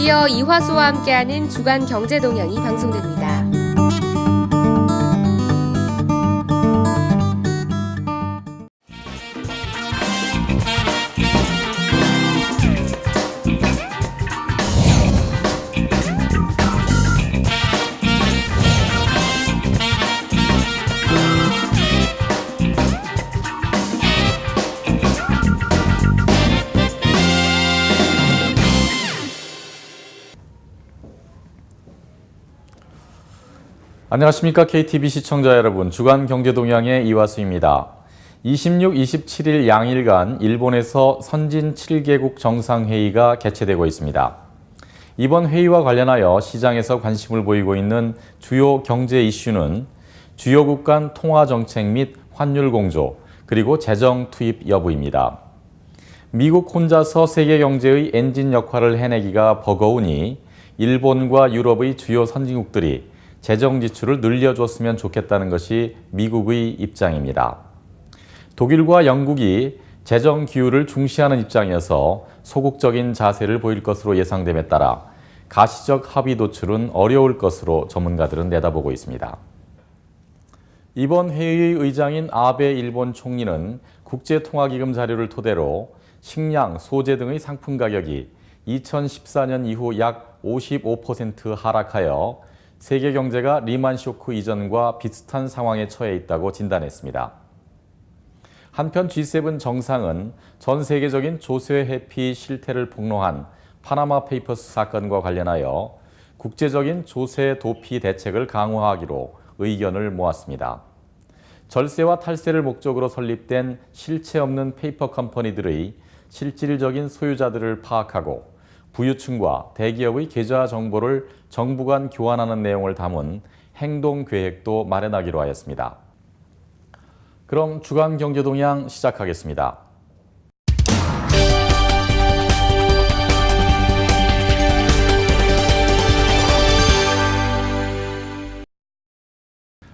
이어 이화수와 함께하는 주간 경제동향이 방송됩니다. 안녕하십니까. KTV 시청자 여러분, 주간 경제동향의 이화수입니다. 26, 27일 양일간 일본에서 선진 7개국 정상회의가 개최되고 있습니다. 이번 회의와 관련하여 시장에서 관심을 보이고 있는 주요 경제 이슈는 주요국 간 통화정책 및 환율 공조, 그리고 재정 투입 여부입니다. 미국 혼자서 세계 경제의 엔진 역할을 해내기가 버거우니 일본과 유럽의 주요 선진국들이 재정 지출을 늘려줬으면 좋겠다는 것이 미국의 입장입니다. 독일과 영국이 재정 기율을 중시하는 입장이어서 소극적인 자세를 보일 것으로 예상됨에 따라 가시적 합의 도출은 어려울 것으로 전문가들은 내다보고 있습니다. 이번 회의의 의장인 아베 일본 총리는 국제통화기금 자료를 토대로 식량, 소재 등의 상품 가격이 2014년 이후 약 55% 하락하여 세계 경제가 리만 쇼크 이전과 비슷한 상황에 처해 있다고 진단했습니다. 한편 G7 정상은 전 세계적인 조세 회피 실태를 폭로한 파나마 페이퍼스 사건과 관련하여 국제적인 조세 도피 대책을 강화하기로 의견을 모았습니다. 절세와 탈세를 목적으로 설립된 실체 없는 페이퍼 컴퍼니들의 실질적인 소유자들을 파악하고 부유층과 대기업의 계좌 정보를 정부 간 교환하는 내용을 담은 행동계획도 마련하기로 하였습니다. 그럼 주간 경제동향 시작하겠습니다.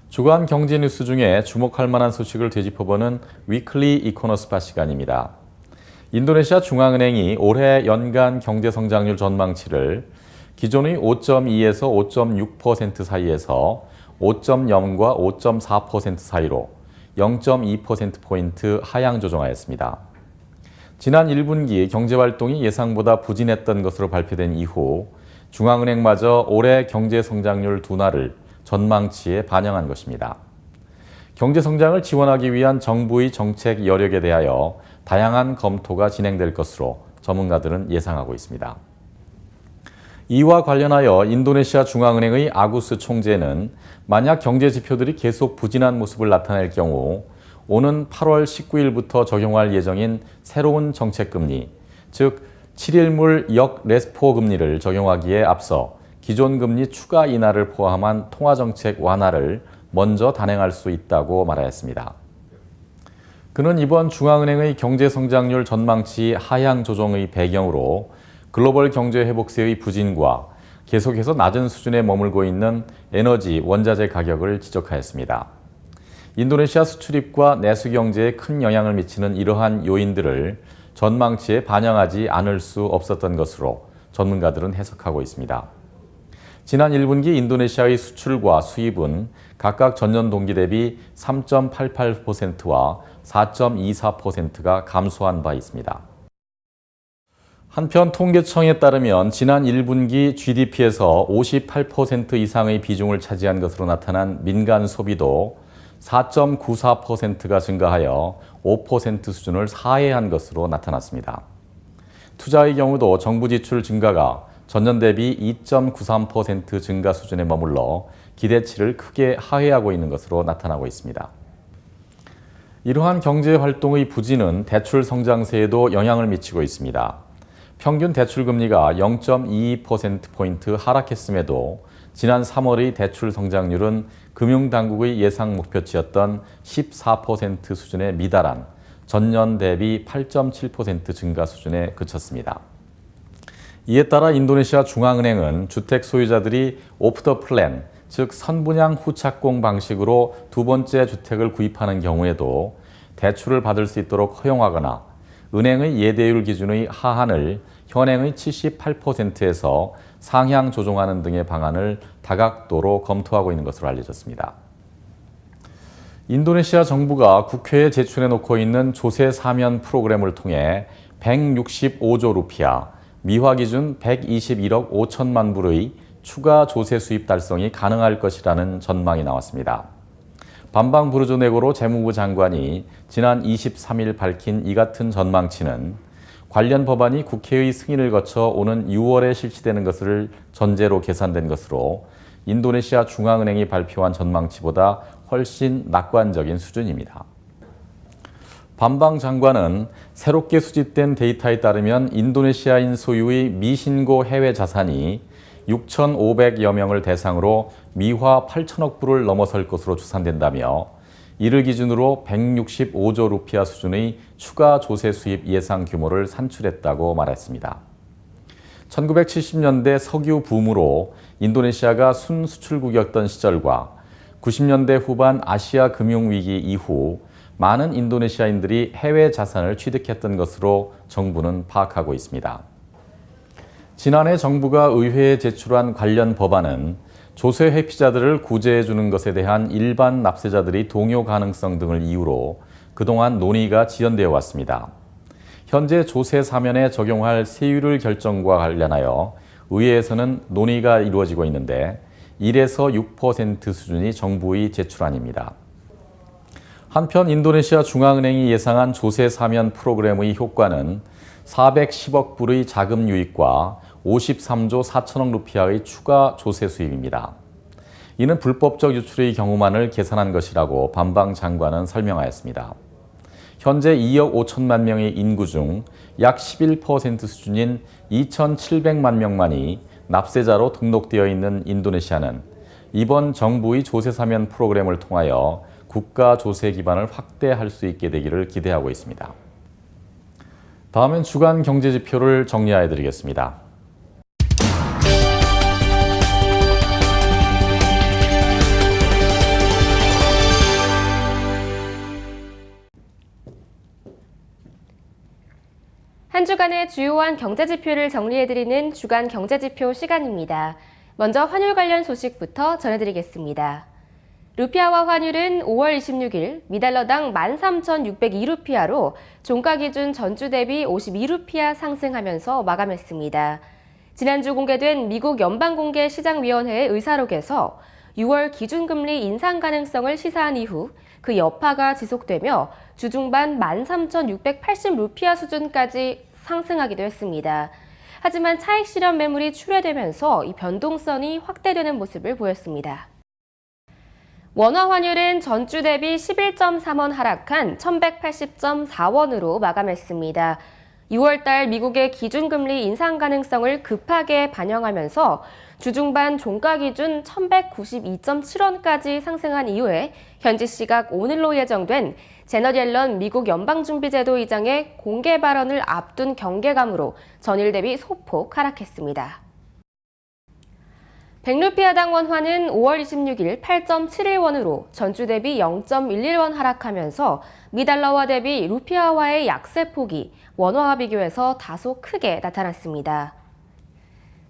주간 경제 뉴스 중에 주목할 만한 소식을 되짚어보는 위클리 이코노스파 시간입니다. 인도네시아 중앙은행이 올해 연간 경제성장률 전망치를 기존의 5.2에서 5.6% 사이에서 5.0과 5.4% 사이로 0.2%포인트 하향 조정하였습니다. 지난 1분기 경제활동이 예상보다 부진했던 것으로 발표된 이후 중앙은행마저 올해 경제성장률 둔화를 전망치에 반영한 것입니다. 경제성장을 지원하기 위한 정부의 정책 여력에 대하여 다양한 검토가 진행될 것으로 전문가들은 예상하고 있습니다. 이와 관련하여 인도네시아 중앙은행의 아구스 총재는 만약 경제 지표들이 계속 부진한 모습을 나타낼 경우 오는 8월 19일부터 적용할 예정인 새로운 정책금리, 즉 7일물 역레스포 금리를 적용하기에 앞서 기존 금리 추가 인하를 포함한 통화정책 완화를 먼저 단행할 수 있다고 말하였습니다. 그는 이번 중앙은행의 경제성장률 전망치 하향 조정의 배경으로 글로벌 경제 회복세의 부진과 계속해서 낮은 수준에 머물고 있는 에너지, 원자재 가격을 지적하였습니다. 인도네시아 수출입과 내수 경제에 큰 영향을 미치는 이러한 요인들을 전망치에 반영하지 않을 수 없었던 것으로 전문가들은 해석하고 있습니다. 지난 1분기 인도네시아의 수출과 수입은 각각 전년 동기 대비 3.88%와 4.24%가 감소한 바 있습니다. 한편 통계청에 따르면 지난 1분기 GDP에서 58% 이상의 비중을 차지한 것으로 나타난 민간 소비도 4.94%가 증가하여 5% 수준을 하회한 것으로 나타났습니다. 투자의 경우도 정부 지출 증가가 전년 대비 2.93% 증가 수준에 머물러 기대치를 크게 하회하고 있는 것으로 나타나고 있습니다. 이러한 경제활동의 부진은 대출 성장세에도 영향을 미치고 있습니다. 평균 대출금리가 0.22%포인트 하락했음에도 지난 3월의 대출 성장률은 금융당국의 예상 목표치였던 14% 수준에 미달한 전년 대비 8.7% 증가 수준에 그쳤습니다. 이에 따라 인도네시아 중앙은행은 주택 소유자들이 오프 더 플랜, 즉 선분양 후착공 방식으로 두 번째 주택을 구입하는 경우에도 대출을 받을 수 있도록 허용하거나 은행의 예대율 기준의 하한을 현행의 78%에서 상향 조정하는 등의 방안을 다각도로 검토하고 있는 것으로 알려졌습니다. 인도네시아 정부가 국회에 제출해 놓고 있는 조세 사면 프로그램을 통해 165조 루피아, 미화 기준 121억 5천만 불의 추가 조세 수입 달성이 가능할 것이라는 전망이 나왔습니다. 밤방 부르조네고로 재무부 장관이 지난 23일 밝힌 이 같은 전망치는 관련 법안이 국회의 승인을 거쳐 오는 6월에 실시되는 것을 전제로 계산된 것으로 인도네시아 중앙은행이 발표한 전망치보다 훨씬 낙관적인 수준입니다. 밤방 장관은 새롭게 수집된 데이터에 따르면 인도네시아인 소유의 미신고 해외 자산이 6,500여 명을 대상으로 미화 8천억 불을 넘어설 것으로 추산된다며 이를 기준으로 165조 루피아 수준의 추가 조세 수입 예상 규모를 산출했다고 말했습니다. 1970년대 석유 붐으로 인도네시아가 순수출국이었던 시절과 90년대 후반 아시아 금융위기 이후 많은 인도네시아인들이 해외 자산을 취득했던 것으로 정부는 파악하고 있습니다. 지난해 정부가 의회에 제출한 관련 법안은 조세 회피자들을 구제해 주는 것에 대한 일반 납세자들이 동요 가능성 등을 이유로 그동안 논의가 지연되어 왔습니다. 현재 조세 사면에 적용할 세율을 결정과 관련하여 의회에서는 논의가 이루어지고 있는데 1에서 6% 수준이 정부의 제출안입니다. 한편 인도네시아 중앙은행이 예상한 조세 사면 프로그램의 효과는 410억 불의 자금 유입과 53조 4천억 루피아의 추가 조세 수입입니다. 이는 불법적 유출의 경우만을 계산한 것이라고 밤방 장관은 설명하였습니다. 현재 2억 5천만 명의 인구 중 약 11% 수준인 2,700만 명만이 납세자로 등록되어 있는 인도네시아는 이번 정부의 조세 사면 프로그램을 통하여 국가 조세 기반을 확대할 수 있게 되기를 기대하고 있습니다. 다음은 주간 경제 지표를 정리해 드리겠습니다. 한 주간의 주요한 경제지표를 정리해드리는 주간 경제지표 시간입니다. 먼저 환율 관련 소식부터 전해드리겠습니다. 루피아화 환율은 5월 26일 미달러당 13,602루피아로 종가 기준 전주 대비 52루피아 상승하면서 마감했습니다. 지난주 공개된 미국 연방공개시장위원회의 의사록에서 6월 기준금리 인상 가능성을 시사한 이후 그 여파가 지속되며 주중반 13,680루피아 수준까지 상승하기도 했습니다. 하지만 차익 실현 매물이 출회되면서 이 변동성이 확대되는 모습을 보였습니다. 원화 환율은 전주 대비 11.3원 하락한 1,180.4원으로 마감했습니다. 6월달 미국의 기준금리 인상 가능성을 급하게 반영하면서 주중반 종가 기준 1,192.7원까지 상승한 이후에 현지 시각 오늘로 예정된 제넛 옐런 미국 연방준비제도 의장의 공개 발언을 앞둔 경계감으로 전일 대비 소폭 하락했습니다. 100루피아당 원화는 5월 26일 8.71원으로 전주 대비 0.11원 하락하면서 미달러화 대비 루피아화의 약세폭이 원화와 비교해서 다소 크게 나타났습니다.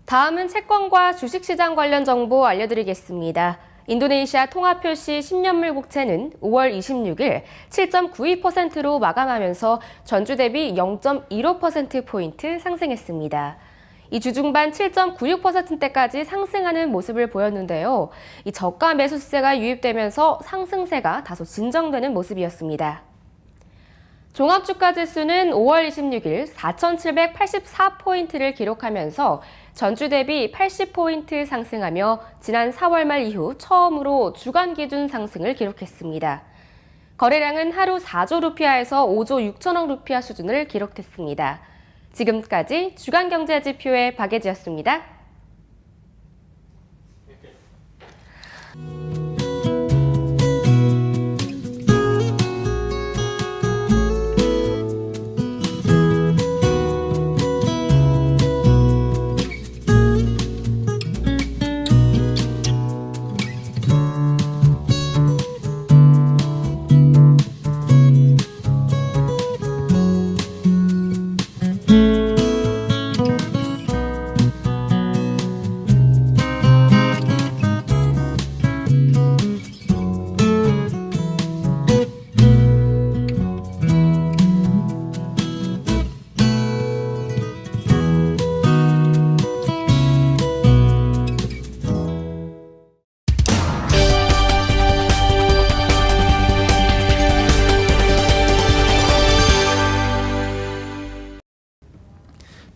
다음은 채권과 주식시장 관련 정보 알려드리겠습니다. 인도네시아 통화표시 10년물 국채는 5월 26일 7.92%로 마감하면서 전주 대비 0.15%포인트 상승했습니다. 이 주중반 7.96%대까지 상승하는 모습을 보였는데요. 이 저가 매수세가 유입되면서 상승세가 다소 진정되는 모습이었습니다. 종합주가지수는 5월 26일 4,784포인트를 기록하면서 전주 대비 80포인트 상승하며 지난 4월 말 이후 처음으로 주간 기준 상승을 기록했습니다. 거래량은 하루 4조 루피아에서 5조 6천억 루피아 수준을 기록했습니다. 지금까지 주간경제지표의 박예지였습니다.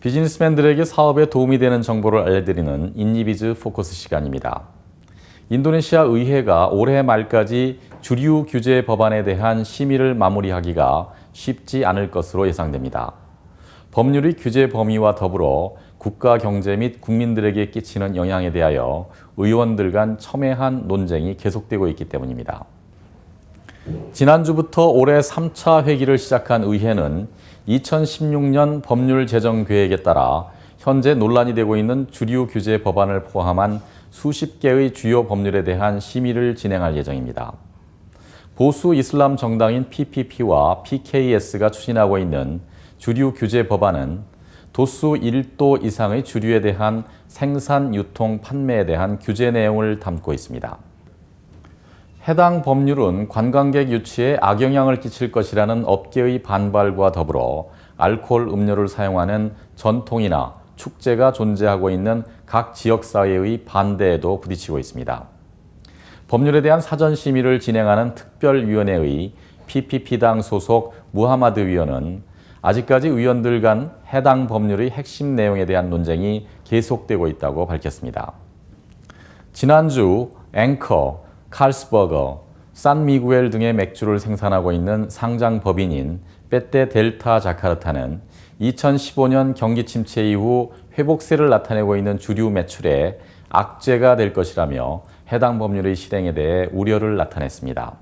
비즈니스맨들에게 사업에 도움이 되는 정보를 알려드리는 인니비즈 포커스 시간입니다. 인도네시아 의회가 올해 말까지 주류 규제 법안에 대한 심의를 마무리하기가 쉽지 않을 것으로 예상됩니다. 법률의 규제 범위와 더불어 국가 경제 및 국민들에게 끼치는 영향에 대하여 의원들 간 첨예한 논쟁이 계속되고 있기 때문입니다. 지난주부터 올해 3차 회기를 시작한 의회는 2016년 법률 제정 계획에 따라 현재 논란이 되고 있는 주류 규제 법안을 포함한 수십 개의 주요 법률에 대한 심의를 진행할 예정입니다. 보수 이슬람 정당인 PPP와 PKS가 추진하고 있는 주류 규제 법안은 도수 1도 이상의 주류에 대한 생산, 유통, 판매에 대한 규제 내용을 담고 있습니다. 해당 법률은 관광객 유치에 악영향을 끼칠 것이라는 업계의 반발과 더불어 알코올 음료를 사용하는 전통이나 축제가 존재하고 있는 각 지역사회의 반대에도 부딪히고 있습니다. 법률에 대한 사전 심의를 진행하는 특별위원회의 PPP당 소속 무하마드 위원은 아직까지 의원들 간 해당 법률의 핵심 내용에 대한 논쟁이 계속되고 있다고 밝혔습니다. 지난주 앵커, 칼스버거, 산미구엘 등의 맥주를 생산하고 있는 상장 법인인 빼떼 델타 자카르타는 2015년 경기 침체 이후 회복세를 나타내고 있는 주류 매출에 악재가 될 것이라며 해당 법률의 실행에 대해 우려를 나타냈습니다.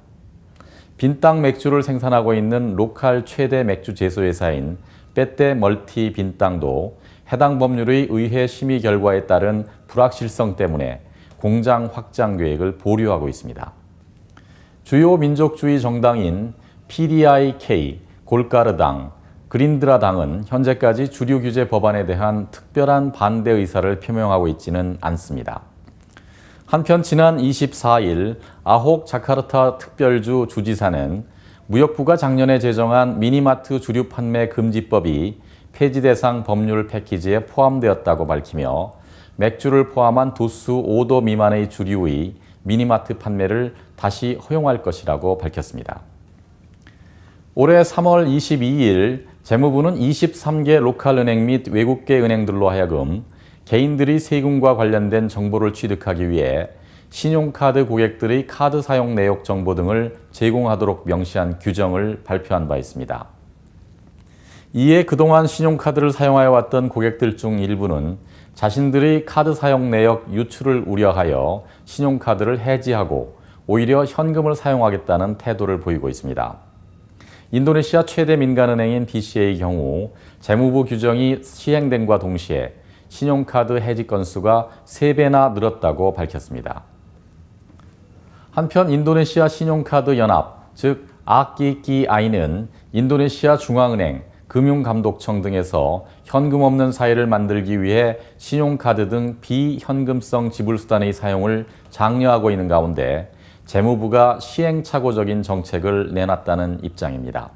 빈땅 맥주를 생산하고 있는 로컬 최대 맥주 제조회사인 빼떼 멀티 빈땅도 해당 법률의 의회 심의 결과에 따른 불확실성 때문에 공장 확장 계획을 보류하고 있습니다. 주요 민족주의 정당인 PDIK, 골카르당, 그린드라 당은 현재까지 주류 규제 법안에 대한 특별한 반대 의사를 표명하고 있지는 않습니다. 한편 지난 24일 아혹 자카르타 특별주 주지사는 무역부가 작년에 제정한 미니마트 주류 판매 금지법이 폐지 대상 법률 패키지에 포함되었다고 밝히며 맥주를 포함한 도수 5도 미만의 주류의 미니마트 판매를 다시 허용할 것이라고 밝혔습니다. 올해 3월 22일 재무부는 23개 로컬은행 및 외국계 은행들로 하여금 개인들이 세금과 관련된 정보를 취득하기 위해 신용카드 고객들의 카드 사용 내역 정보 등을 제공하도록 명시한 규정을 발표한 바 있습니다. 이에 그동안 신용카드를 사용하여 왔던 고객들 중 일부는 자신들의 카드 사용 내역 유출을 우려하여 신용카드를 해지하고 오히려 현금을 사용하겠다는 태도를 보이고 있습니다. 인도네시아 최대 민간은행인 BCA의 경우 재무부 규정이 시행됨과 동시에 신용카드 해지 건수가 3배나 늘었다고 밝혔습니다. 한편 인도네시아 신용카드 연합, 즉 AKKI는 인도네시아 중앙은행, 금융감독청 등에서 현금 없는 사회를 만들기 위해 신용카드 등 비현금성 지불수단의 사용을 장려하고 있는 가운데 재무부가 시행착오적인 정책을 내놨다는 입장입니다.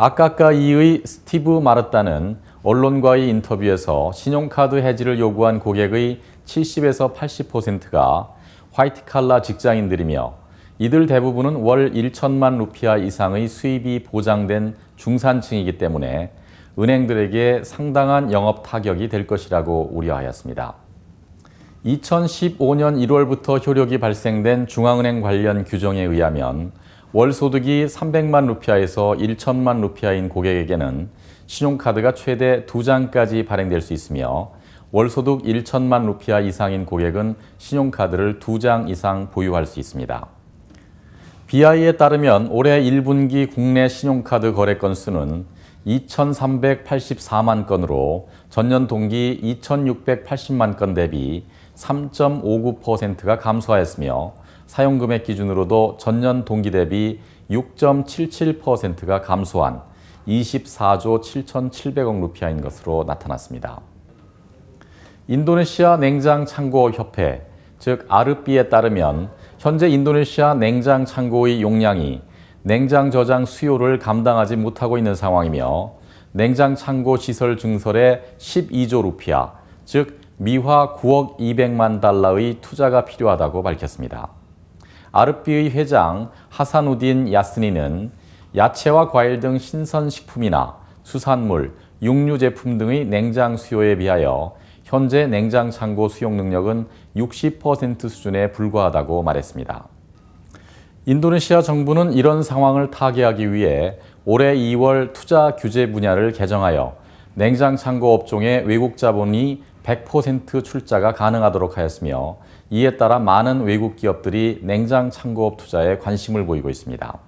AKKI의 스티브 마르타는 언론과의 인터뷰에서 신용카드 해지를 요구한 고객의 70에서 80%가 화이트칼라 직장인들이며 이들 대부분은 월 1천만 루피아 이상의 수입이 보장된 중산층이기 때문에 은행들에게 상당한 영업 타격이 될 것이라고 우려하였습니다. 2015년 1월부터 효력이 발생된 중앙은행 관련 규정에 의하면 월 소득이 300만 루피아에서 1천만 루피아인 고객에게는 신용카드가 최대 2장까지 발행될 수 있으며 월 소득 1천만 루피아 이상인 고객은 신용카드를 2장 이상 보유할 수 있습니다. BI에 따르면 올해 1분기 국내 신용카드 거래 건수는 2,384만 건으로 전년 동기 2,680만 건 대비 3.59%가 감소하였으며 사용금액 기준으로도 전년 동기 대비 6.77%가 감소한 24조 7,700억 루피아인 것으로 나타났습니다. 인도네시아 냉장창고협회, 즉 아르비에 따르면 현재 인도네시아 냉장 창고의 용량이 냉장 저장 수요를 감당하지 못하고 있는 상황이며 냉장 창고 시설 증설에 12조 루피아, 즉 미화 9억 200만 달러의 투자가 필요하다고 밝혔습니다. 아르비의 회장 하사누딘 야스니는 야채와 과일 등 신선식품이나 수산물, 육류 제품 등의 냉장 수요에 비하여 현재 냉장 창고 수용 능력은 60% 수준에 불과하다고 말했습니다. 인도네시아 정부는 이런 상황을 타개하기 위해 올해 2월 투자 규제 분야를 개정하여 냉장 창고 업종의 외국 자본이 100% 출자가 가능하도록 하였으며 이에 따라 많은 외국 기업들이 냉장 창고업 투자에 관심을 보이고 있습니다.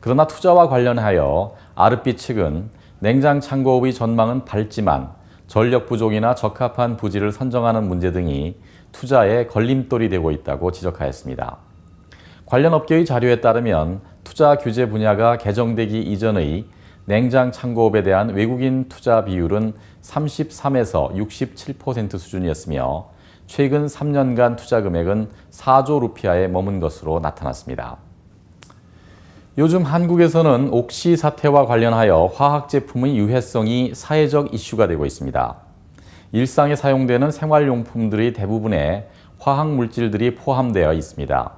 그러나 투자와 관련하여 아르피 측은 냉장 창고업의 전망은 밝지만 전력 부족이나 적합한 부지를 선정하는 문제 등이 투자에 걸림돌이 되고 있다고 지적하였습니다. 관련 업계의 자료에 따르면 투자 규제 분야가 개정되기 이전의 냉장 창고업에 대한 외국인 투자 비율은 33에서 67% 수준이었으며 최근 3년간 투자 금액은 4조 루피아에 머문 것으로 나타났습니다. 요즘 한국에서는 옥시 사태와 관련하여 화학 제품의 유해성이 사회적 이슈가 되고 있습니다. 일상에 사용되는 생활용품들이 대부분에 화학 물질들이 포함되어 있습니다.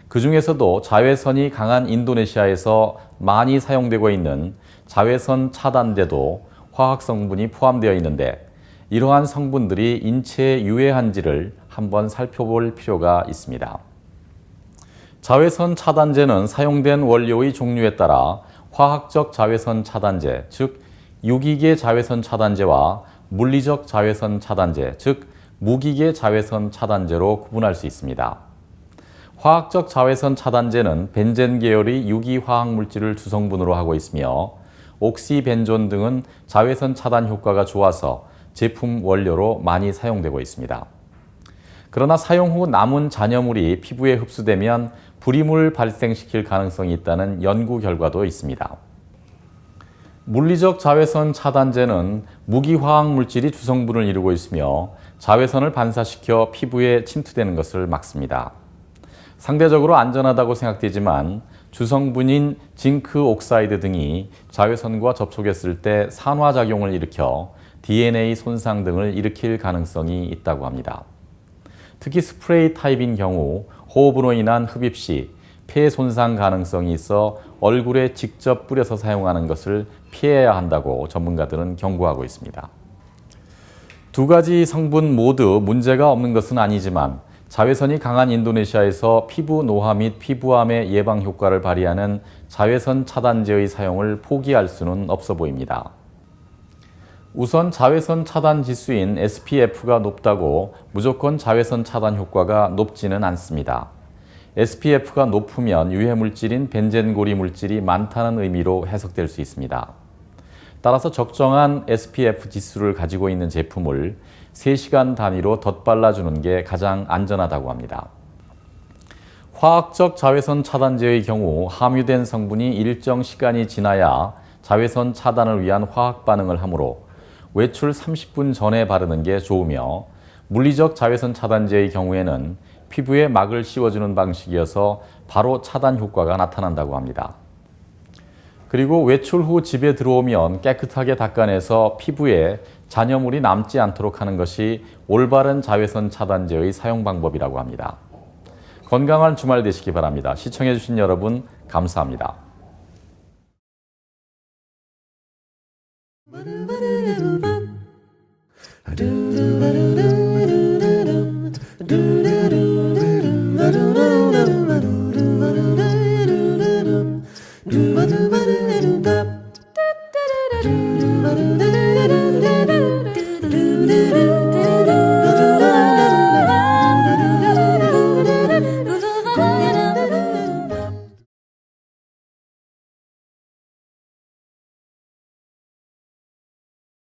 그 중에서도 자외선이 강한 인도네시아에서 많이 사용되고 있는 자외선 차단제도 화학 성분이 포함되어 있는데 이러한 성분들이 인체에 유해한지를 한번 살펴볼 필요가 있습니다. 자외선 차단제는 사용된 원료의 종류에 따라 화학적 자외선 차단제, 즉 유기계 자외선 차단제와 물리적 자외선 차단제, 즉 무기계 자외선 차단제로 구분할 수 있습니다. 화학적 자외선 차단제는 벤젠 계열의 유기 화학 물질을 주성분으로 하고 있으며 옥시벤존 등은 자외선 차단 효과가 좋아서 제품 원료로 많이 사용되고 있습니다. 그러나 사용 후 남은 잔여물이 피부에 흡수되면 불임을 발생시킬 가능성이 있다는 연구 결과도 있습니다. 물리적 자외선 차단제는 무기화학 물질이 주성분을 이루고 있으며 자외선을 반사시켜 피부에 침투되는 것을 막습니다. 상대적으로 안전하다고 생각되지만 주성분인 징크 옥사이드 등이 자외선과 접촉했을 때 산화작용을 일으켜 DNA 손상 등을 일으킬 가능성이 있다고 합니다. 특히 스프레이 타입인 경우 호흡으로 인한 흡입 시 폐 손상 가능성이 있어 얼굴에 직접 뿌려서 사용하는 것을 피해야 한다고 전문가들은 경고하고 있습니다. 두 가지 성분 모두 문제가 없는 것은 아니지만 자외선이 강한 인도네시아에서 피부 노화 및 피부암의 예방 효과를 발휘하는 자외선 차단제의 사용을 포기할 수는 없어 보입니다. 우선 자외선 차단 지수인 SPF가 높다고 무조건 자외선 차단 효과가 높지는 않습니다. SPF가 높으면 유해물질인 벤젠고리 물질이 많다는 의미로 해석될 수 있습니다. 따라서 적정한 SPF 지수를 가지고 있는 제품을 3시간 단위로 덧발라주는 게 가장 안전하다고 합니다. 화학적 자외선 차단제의 경우 함유된 성분이 일정 시간이 지나야 자외선 차단을 위한 화학 반응을 하므로 외출 30분 전에 바르는 게 좋으며 물리적 자외선 차단제의 경우에는 피부에 막을 씌워주는 방식이어서 바로 차단 효과가 나타난다고 합니다. 그리고 외출 후 집에 들어오면 깨끗하게 닦아내서 피부에 잔여물이 남지 않도록 하는 것이 올바른 자외선 차단제의 사용 방법이라고 합니다. 건강한 주말 되시기 바랍니다. 시청해주신 여러분 감사합니다. Do